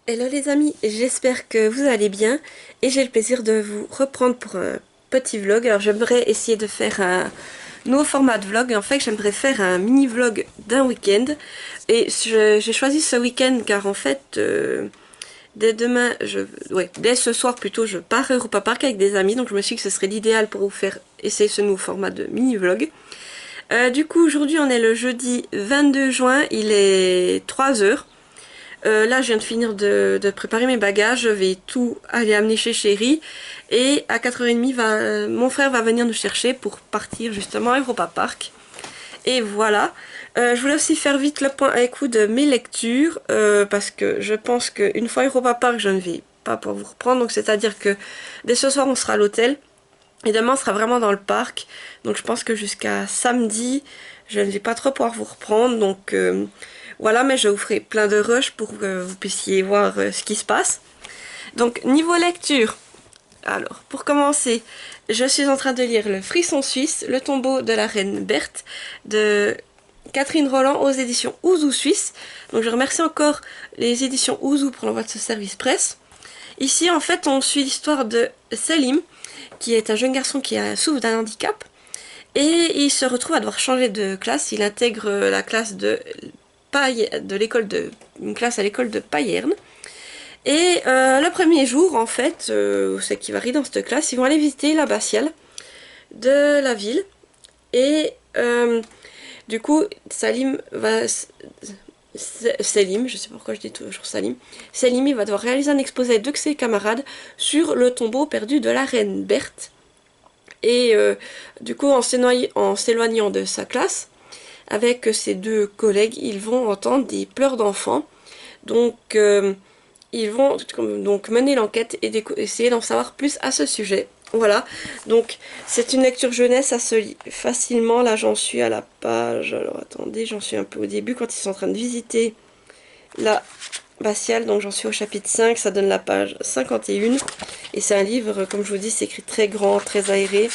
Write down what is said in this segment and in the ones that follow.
Hello les amis, j'espère que vous allez bien et j'ai le plaisir de vous reprendre pour un petit vlog. Alors j'aimerais essayer de faire un nouveau format de vlog. En fait j'aimerais faire un mini vlog d'un week-end et j'ai choisi ce week-end car en fait dès demain, ouais, dès ce soir plutôt, je pars à Europa Park avec des amis, donc je me suis dit que ce serait l'idéal pour vous faire essayer ce nouveau format de mini vlog. Du coup aujourd'hui on est le jeudi 22 juin, il est 3 heures. Là, je viens de finir de préparer mes bagages. Je vais tout aller amener chez Chéri. Et à 4h30, mon frère va venir nous chercher pour partir justement à Europa Park. Et voilà. Je voulais aussi faire vite le point avec vous de mes lectures. Parce que je pense qu'une fois à Europa Park, je ne vais pas pouvoir vous reprendre. Donc c'est-à-dire que dès ce soir, on sera à l'hôtel. Et demain, on sera vraiment dans le parc. Donc je pense que jusqu'à samedi, je ne vais pas trop pouvoir vous reprendre. Donc voilà, mais je vous ferai plein de rushs pour que vous puissiez voir ce qui se passe. Donc niveau lecture, alors pour commencer, je suis en train de lire Le Frisson Suisse, le tombeau de la reine Berthe de Catherine Roland aux éditions Ouzou Suisse. Donc je remercie encore les éditions Ouzou pour l'envoi de ce service presse. Ici en fait on suit l'histoire de Selim, qui est un jeune garçon qui souffre d'un handicap. Et il se retrouve à devoir changer de classe. Il intègre la classe de l'école une classe à l'école de Payerne. Et le premier jour, en fait, c'est qu'il va arriver dans cette classe, ils vont aller visiter l'abbatiale de la ville. Et du coup, Selim, je sais pas pourquoi je dis toujours Salim. Selim, il va devoir réaliser un exposé de ses camarades sur le tombeau perdu de la reine Berthe. Et du coup, en s'éloignant de sa classe, avec ses deux collègues, ils vont entendre des pleurs d'enfants. Donc, ils vont donc mener l'enquête et essayer d'en savoir plus à ce sujet. Voilà, donc c'est une lecture jeunesse, ça se lit facilement. Là, j'en suis à la page. Alors attendez, j'en suis un peu au début quand ils sont en train de visiter la abbatiale. Donc j'en suis au chapitre 5, ça donne la page 51. Et c'est un livre, comme je vous dis, c'est écrit très grand, très aéré.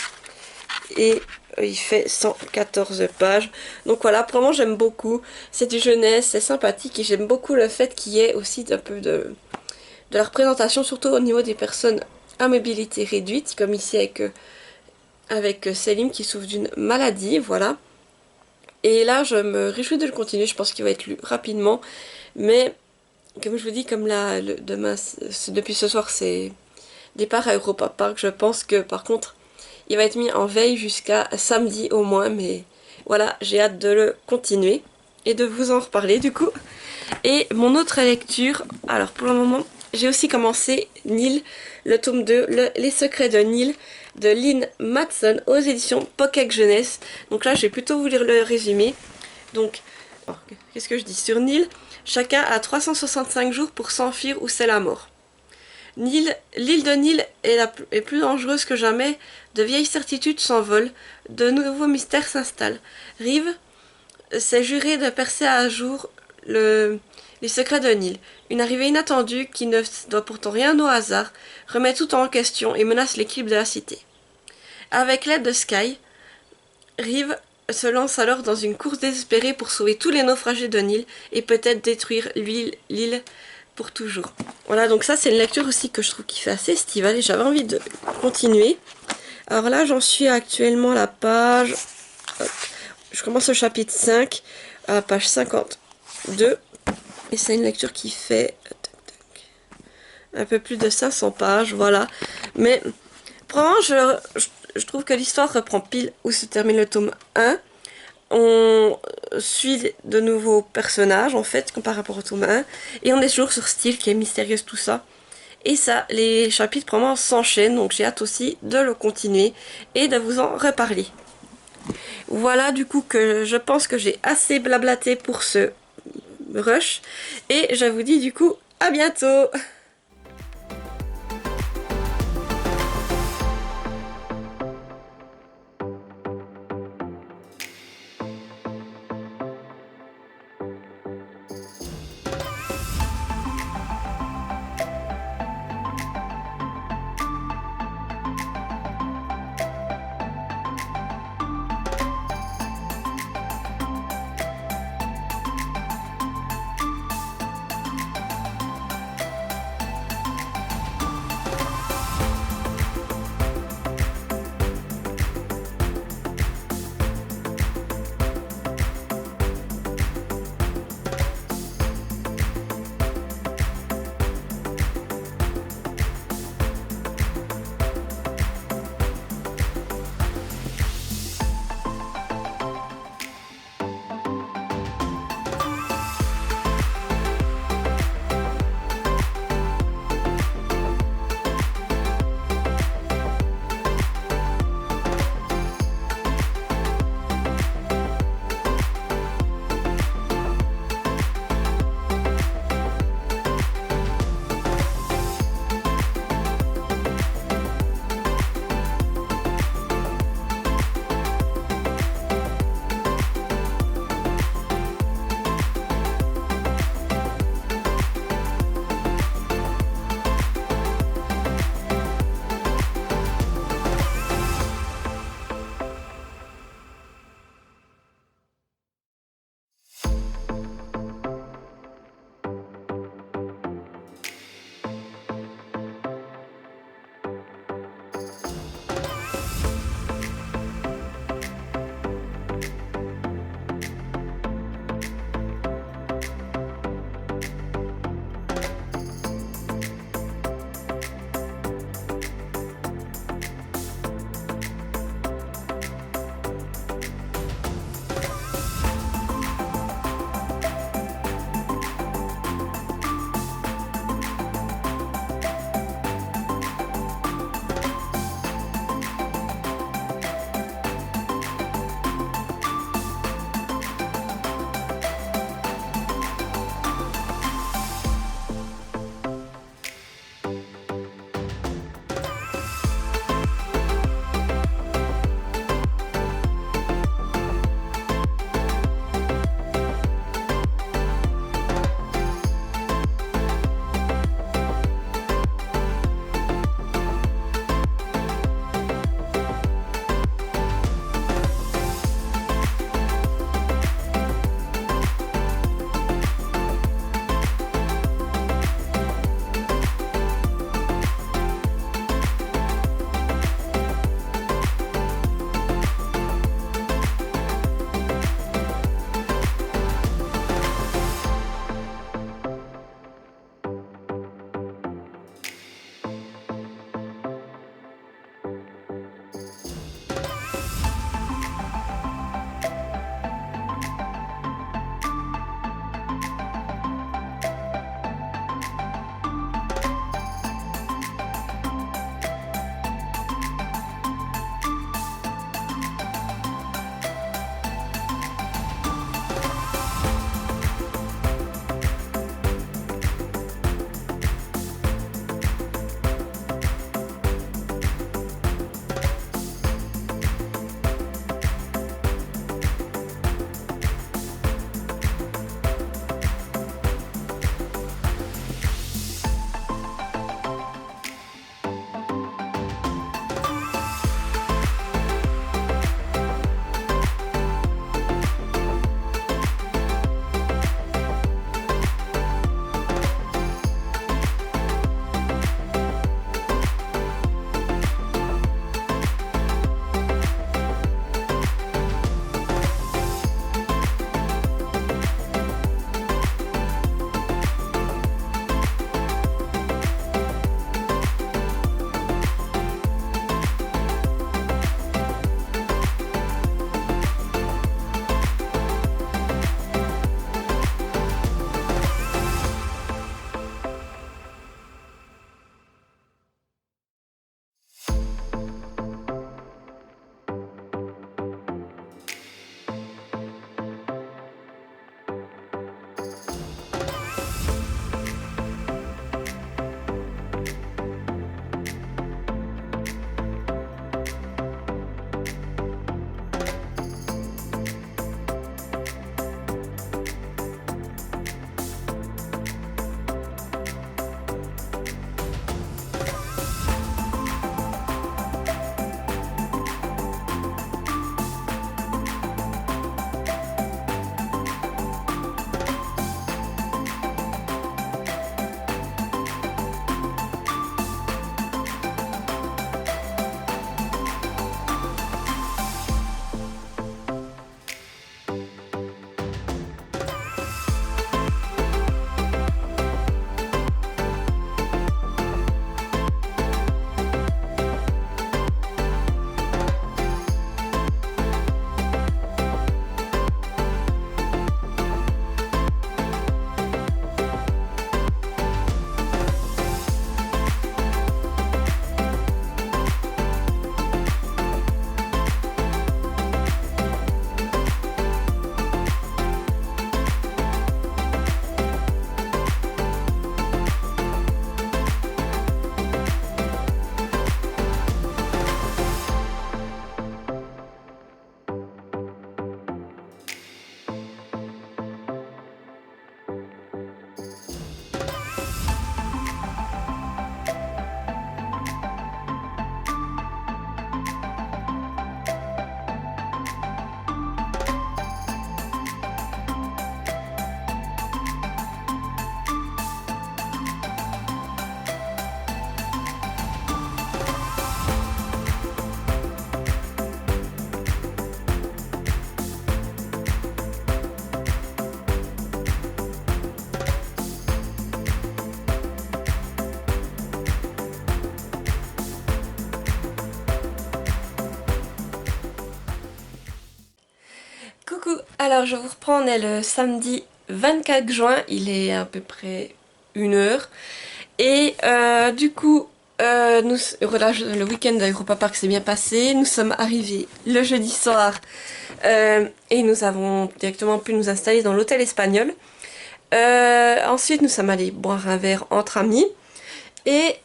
Et il fait 114 pages. Donc voilà, vraiment j'aime beaucoup. C'est du jeunesse, c'est sympathique et j'aime beaucoup le fait qu'il y ait aussi un peu de la représentation, surtout au niveau des personnes à mobilité réduite, comme ici avec Selim qui souffre d'une maladie, voilà. Et là, je me réjouis de le continuer, je pense qu'il va être lu rapidement. Mais, comme je vous dis, comme là, demain, depuis ce soir, c'est départ à Europa Park, je pense que par contre, il va être mis en veille jusqu'à samedi au moins, mais voilà, j'ai hâte de le continuer et de vous en reparler du coup. Et mon autre lecture, alors pour le moment, j'ai aussi commencé Nil, le tome 2, Les secrets de Nil, de Lynn Matson aux éditions Pocket Jeunesse. Donc là, je vais plutôt vous lire le résumé. Donc, qu'est-ce que je dis sur Nil? Chacun a 365 jours pour s'enfuir ou c'est la mort. L'île de Nil est plus dangereuse que jamais, de vieilles certitudes s'envolent, de nouveaux mystères s'installent. Rive s'est juré de percer à jour les secrets de Nil. Une arrivée inattendue, qui ne doit pourtant rien au hasard, remet tout en question et menace l'équilibre de la cité. Avec l'aide de Sky, Rive se lance alors dans une course désespérée pour sauver tous les naufragés de Nil et peut-être détruire l'île pour toujours. Voilà, donc ça c'est une lecture aussi que je trouve qui fait assez estivale et j'avais envie de continuer. Alors là j'en suis actuellement à la page... Hop, je commence au chapitre 5, à la page 52. Et c'est une lecture qui fait un peu plus de 500 pages, voilà. Mais vraiment je trouve que l'histoire reprend pile où se termine le tome 1. On suit de nouveaux personnages en fait par rapport au tome 1 et on est toujours sur style qui est mystérieuse tout ça et ça les chapitres vraiment s'enchaînent donc j'ai hâte aussi de le continuer et de vous en reparler. Voilà du coup que je pense que j'ai assez blablaté pour ce rush et je vous dis du coup à bientôt. Alors je vous reprends, on est le samedi 24 juin, il est à peu près 1 heure. Et du coup, le week-end à Europa Park s'est bien passé. Nous sommes arrivés le jeudi soir et nous avons directement pu nous installer dans l'hôtel espagnol. Ensuite, nous sommes allés boire un verre entre amis. Et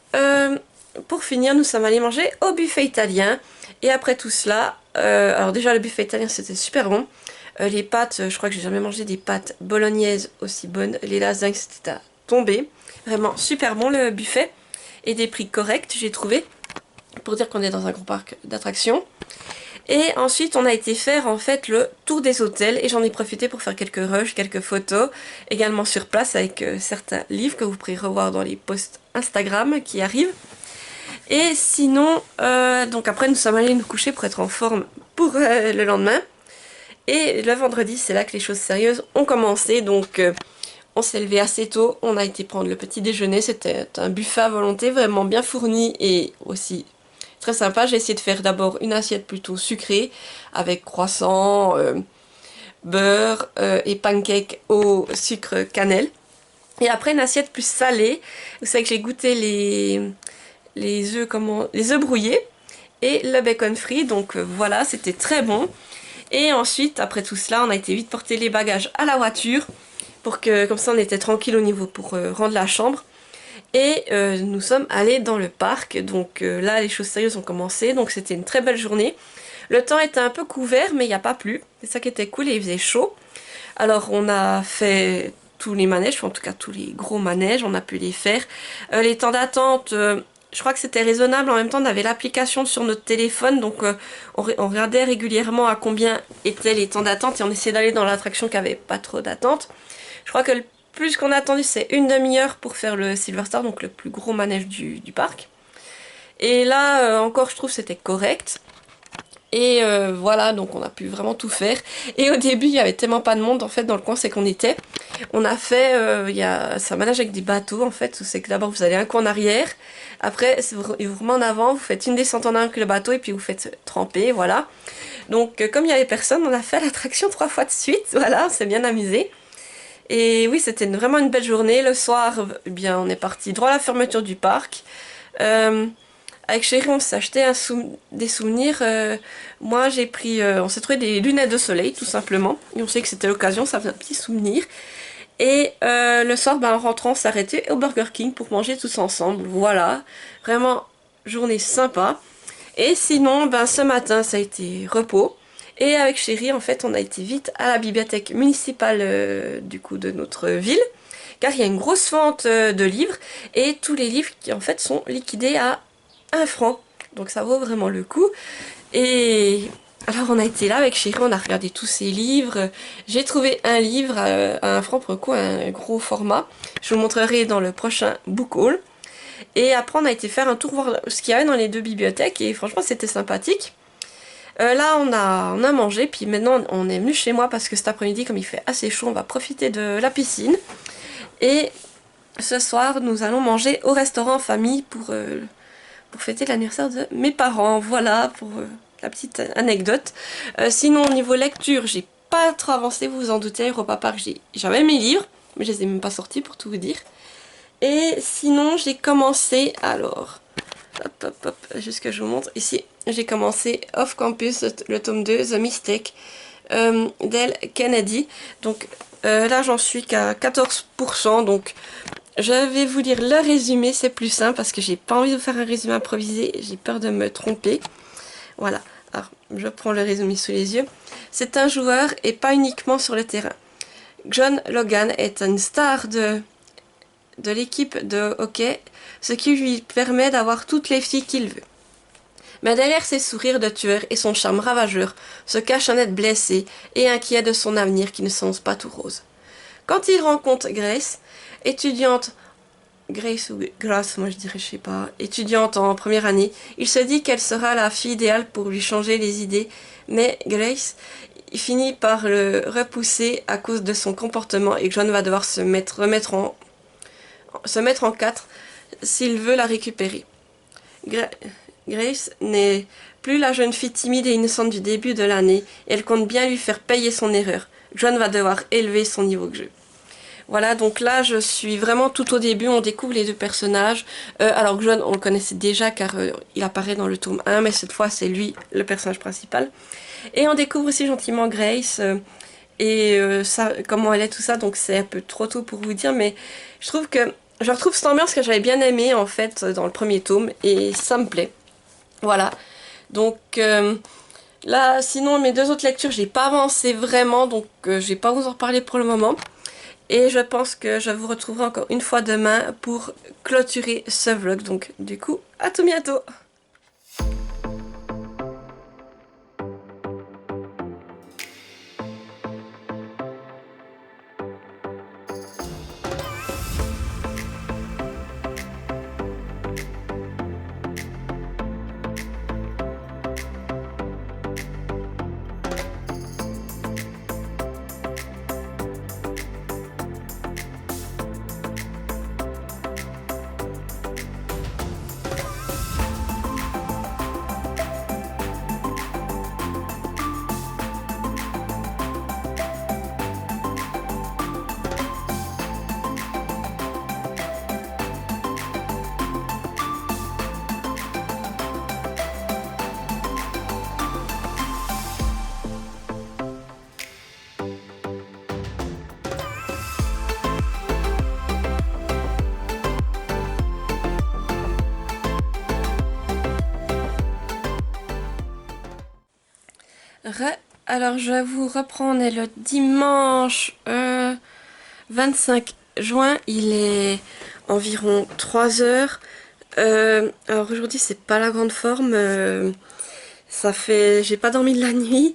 pour finir, nous sommes allés manger au buffet italien. Et après tout cela, alors déjà le buffet italien c'était super bon. Les pâtes, je crois que j'ai jamais mangé des pâtes bolognaises aussi bonnes. Les lasagnes c'était à tomber. Vraiment super bon le buffet. Et des prix corrects j'ai trouvé. Pour dire qu'on est dans un gros parc d'attractions. Et ensuite on a été faire en fait le tour des hôtels. Et j'en ai profité pour faire quelques rushs, quelques photos. Également sur place avec certains livres que vous pourrez revoir dans les posts Instagram qui arrivent. Et sinon, donc après nous sommes allés nous coucher pour être en forme pour le lendemain. Et le vendredi, c'est là que les choses sérieuses ont commencé. Donc on s'est levé assez tôt, on a été prendre le petit déjeuner. C'était un buffet à volonté vraiment bien fourni et aussi très sympa. J'ai essayé de faire d'abord une assiette plutôt sucrée avec croissant, beurre et pancakes au sucre cannelle. Et après une assiette plus salée. Vous savez que j'ai goûté les œufs brouillés et le bacon frit. Donc voilà, c'était très bon. Et ensuite, après tout cela, on a été vite porter les bagages à la voiture pour que, comme ça, on était tranquille au niveau pour rendre la chambre. Et nous sommes allés dans le parc. Donc là, les choses sérieuses ont commencé. Donc c'était une très belle journée. Le temps était un peu couvert, mais il n'y a pas plu. C'est ça qui était cool et il faisait chaud. Alors on a fait tous les manèges, en tout cas tous les gros manèges, on a pu les faire. Les temps d'attente, je crois que c'était raisonnable. En même temps, on avait l'application sur notre téléphone, donc on regardait régulièrement à combien étaient les temps d'attente et on essayait d'aller dans l'attraction qui avait pas trop d'attente. Je crois que le plus qu'on a attendu, c'est une demi-heure pour faire le Silver Star, donc le plus gros manège du parc. Et là, encore, je trouve que c'était correct. Et voilà, donc on a pu vraiment tout faire. Et au début, il y avait tellement pas de monde en fait dans le coin, c'est qu'on était. On a fait, c'est un manège avec des bateaux en fait, où c'est que d'abord vous allez un coup en arrière, après il vous remet en avant, vous faites une descente en avant avec le bateau et puis vous faites tremper, voilà. Donc comme il y avait personne, on a fait l'attraction 3 fois de suite, voilà, on s'est bien amusé. Et oui, c'était vraiment une belle journée. Le soir, eh bien, on est parti droit à la fermeture du parc. Avec Chéri, on s'est acheté des souvenirs. Moi, j'ai pris... on s'est trouvé des lunettes de soleil, tout simplement. Et on sait que c'était l'occasion, ça fait un petit souvenir. Et le soir, ben, en rentrant, on s'est arrêté au Burger King pour manger tous ensemble. Voilà, vraiment, journée sympa. Et sinon, ben, ce matin, ça a été repos. Et avec Chéri, en fait, on a été vite à la bibliothèque municipale du coup de notre ville. Car il y a une grosse vente de livres. Et tous les livres qui, en fait, sont liquidés à 1 franc. Donc ça vaut vraiment le coup. Et alors on a été là avec Chéri, on a regardé tous ces livres. J'ai trouvé un livre à 1 franc pour le coup, un gros format. Je vous montrerai dans le prochain book haul. Et après on a été faire un tour voir ce qu'il y avait dans les 2 bibliothèques. Et franchement c'était sympathique. Là on a mangé, puis maintenant on est venu chez moi parce que cet après-midi comme il fait assez chaud, on va profiter de la piscine. Et ce soir nous allons manger au restaurant en famille pour fêter l'anniversaire de mes parents. Voilà pour la petite anecdote. Sinon au niveau lecture, j'ai pas trop avancé, vous vous en doutez, Europa Park, j'avais mes livres, mais je les ai même pas sortis pour tout vous dire. Et sinon j'ai commencé, alors, hop hop hop, juste que je vous montre, ici, j'ai commencé Off Campus, le tome 2, The Mistake, d'Elle Kennedy. Donc là j'en suis qu'à 14%, donc je vais vous lire le résumé, c'est plus simple parce que j'ai pas envie de faire un résumé improvisé, j'ai peur de me tromper. Voilà, alors je prends le résumé sous les yeux. C'est un joueur et pas uniquement sur le terrain. John Logan est une star de l'équipe de hockey, ce qui lui permet d'avoir toutes les filles qu'il veut. Mais derrière ses sourires de tueur et son charme ravageur se cache un être blessé et inquiet de son avenir qui ne s'annonce pas tout rose. Quand il rencontre Grace, étudiante, Grace ou Grace, moi je dirais, je sais pas, étudiante en première année, il se dit qu'elle sera la fille idéale pour lui changer les idées, mais Grace finit par le repousser à cause de son comportement et John va devoir se mettre en 4 s'il veut la récupérer. Grace n'est plus la jeune fille timide et innocente du début de l'année, et elle compte bien lui faire payer son erreur. John va devoir élever son niveau de jeu. Voilà, donc là je suis vraiment tout au début, on découvre les deux personnages. Alors que John, on le connaissait déjà car il apparaît dans le tome 1, mais cette fois c'est lui le personnage principal. Et on découvre aussi gentiment Grace ça, comment elle est, tout ça, donc c'est un peu trop tôt pour vous dire, mais je retrouve cette ambiance que j'avais bien aimée en fait dans le premier tome et ça me plaît. Voilà, donc là sinon mes deux autres lectures j'ai pas avancé vraiment, donc je vais pas vous en reparler pour le moment. Et je pense que je vous retrouverai encore une fois demain pour clôturer ce vlog. Donc du coup, à tout bientôt! Alors je vais vous reprendre, on est le dimanche 25 juin, il est environ 3 heures. Alors aujourd'hui c'est pas la grande forme, j'ai pas dormi de la nuit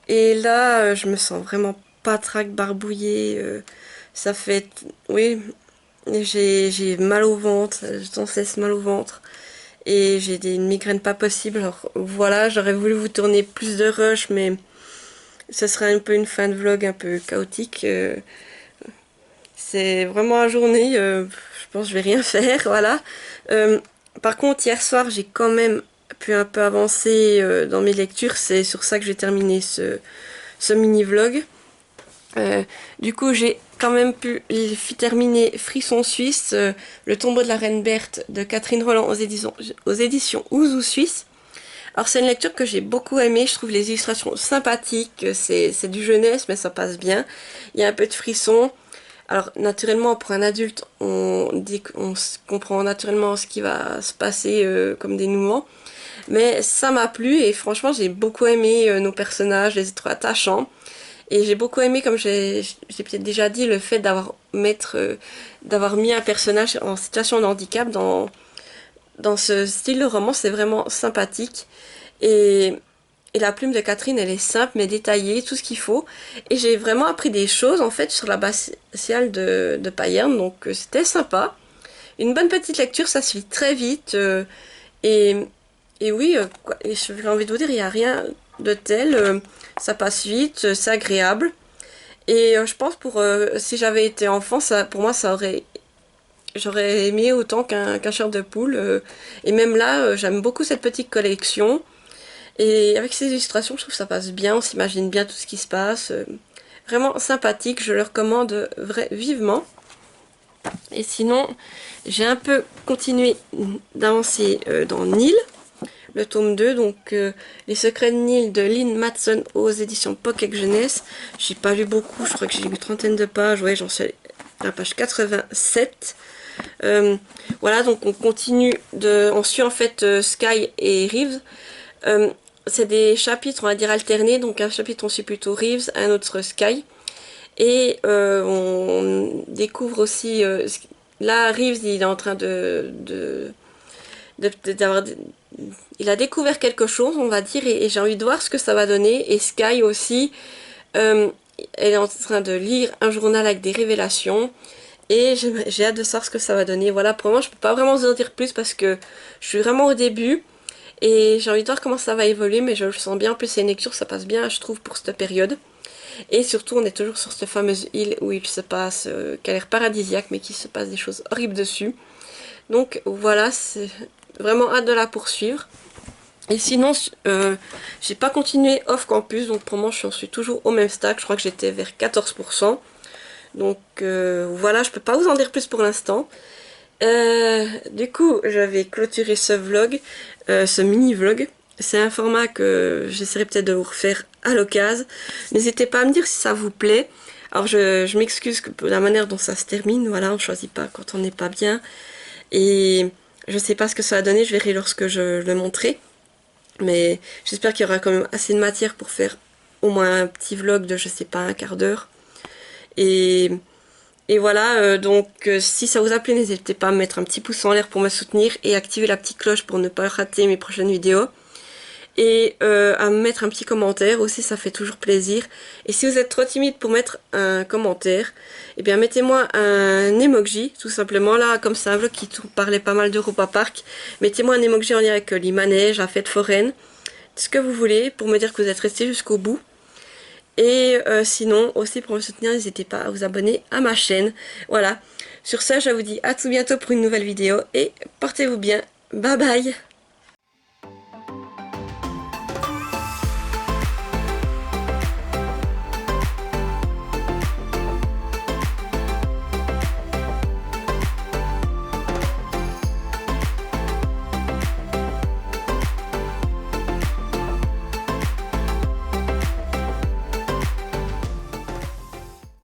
et là je me sens vraiment patraque, barbouillée, oui, j'ai mal au ventre, j'ai sans cesse mal au ventre. Et j'ai une migraine pas possible, alors voilà, j'aurais voulu vous tourner plus de rush, mais ce serait un peu une fin de vlog un peu chaotique. C'est vraiment la journée, je pense que je vais rien faire, voilà. Par contre, hier soir, j'ai quand même pu un peu avancer dans mes lectures, c'est sur ça que j'ai terminé ce mini-vlog. Du coup, j'ai quand même pu terminer Frisson Suisse, le tombeau de la reine Berthe de Catherine Rolland aux éditions Ouzou Suisse. Alors c'est une lecture que j'ai beaucoup aimée, je trouve les illustrations sympathiques, c'est du jeunesse mais ça passe bien. Il y a un peu de frisson. Alors naturellement pour un adulte on comprend naturellement ce qui va se passer comme dénouement. Mais ça m'a plu et franchement j'ai beaucoup aimé nos personnages, les êtres attachants. Et j'ai beaucoup aimé, comme j'ai peut-être déjà dit, le fait d'avoir mis un personnage en situation de handicap dans ce style de roman, c'est vraiment sympathique. Et la plume de Catherine, elle est simple mais détaillée, tout ce qu'il faut. Et j'ai vraiment appris des choses en fait sur la l'abbatiale de Payerne, donc c'était sympa. Une bonne petite lecture, ça se lit très vite. Et oui, j'ai envie de vous dire, il n'y a rien de tel. Ça passe vite, c'est agréable. Et je pense si j'avais été enfant, pour moi, j'aurais aimé autant qu'un chair de poule. Et même là, j'aime beaucoup cette petite collection. Et avec ces illustrations, je trouve que ça passe bien. On s'imagine bien tout ce qui se passe. Vraiment sympathique, je le recommande vivement. Et sinon, j'ai un peu continué d'avancer dans Nil, le tome 2, donc Les secrets de Nil de Lynn Matson aux éditions Pocket Jeunesse. J'ai pas lu beaucoup, je crois que j'ai lu une trentaine de pages, ouais, j'en suis à la page 87. Voilà, donc on suit en fait Sky et Reeves. C'est des chapitres, on va dire, alternés, donc un chapitre on suit plutôt Reeves, un autre Sky. Et on découvre aussi, là Reeves il est en train il a découvert quelque chose, on va dire, et j'ai envie de voir ce que ça va donner. Et Sky aussi, elle est en train de lire un journal avec des révélations. Et j'ai hâte de savoir ce que ça va donner. Voilà, pour moi, je peux pas vraiment vous en dire plus parce que je suis vraiment au début. Et j'ai envie de voir comment ça va évoluer, mais je le sens bien. En plus, c'est une lecture, ça passe bien, je trouve, pour cette période. Et surtout, on est toujours sur cette fameuse île où il se passe, qui a l'air paradisiaque, mais qui se passe des choses horribles dessus. Donc voilà, c'est vraiment hâte de la poursuivre. Et sinon, j'ai pas continué off campus, donc pour moi j'en suis toujours au même stack, je crois que j'étais vers 14%. Donc voilà, je peux pas vous en dire plus pour l'instant. Du coup, j'avais clôturé ce vlog, ce mini vlog. C'est un format que j'essaierai peut-être de vous refaire à l'occasion. N'hésitez pas à me dire si ça vous plaît. Alors je m'excuse pour la manière dont ça se termine, voilà, on choisit pas quand on n'est pas bien. Et je sais pas ce que ça va donner, je verrai lorsque je le montrerai. Mais j'espère qu'il y aura quand même assez de matière pour faire au moins un petit vlog de, je sais pas, un quart d'heure. Et, et voilà, donc si ça vous a plu, n'hésitez pas à mettre un petit pouce en l'air pour me soutenir et activer la petite cloche pour ne pas rater mes prochaines vidéos. Et à me mettre un petit commentaire aussi, ça fait toujours plaisir. Et si vous êtes trop timide pour mettre un commentaire, eh bien mettez-moi un emoji, tout simplement, là, comme ça, un vlog qui parlait pas mal d'Europa Park. Mettez-moi un emoji en lien avec les manèges, la fête foraine, ce que vous voulez, pour me dire que vous êtes resté jusqu'au bout. Et sinon, aussi pour me soutenir, n'hésitez pas à vous abonner à ma chaîne. Voilà, sur ça, je vous dis à tout bientôt pour une nouvelle vidéo et portez-vous bien. Bye bye!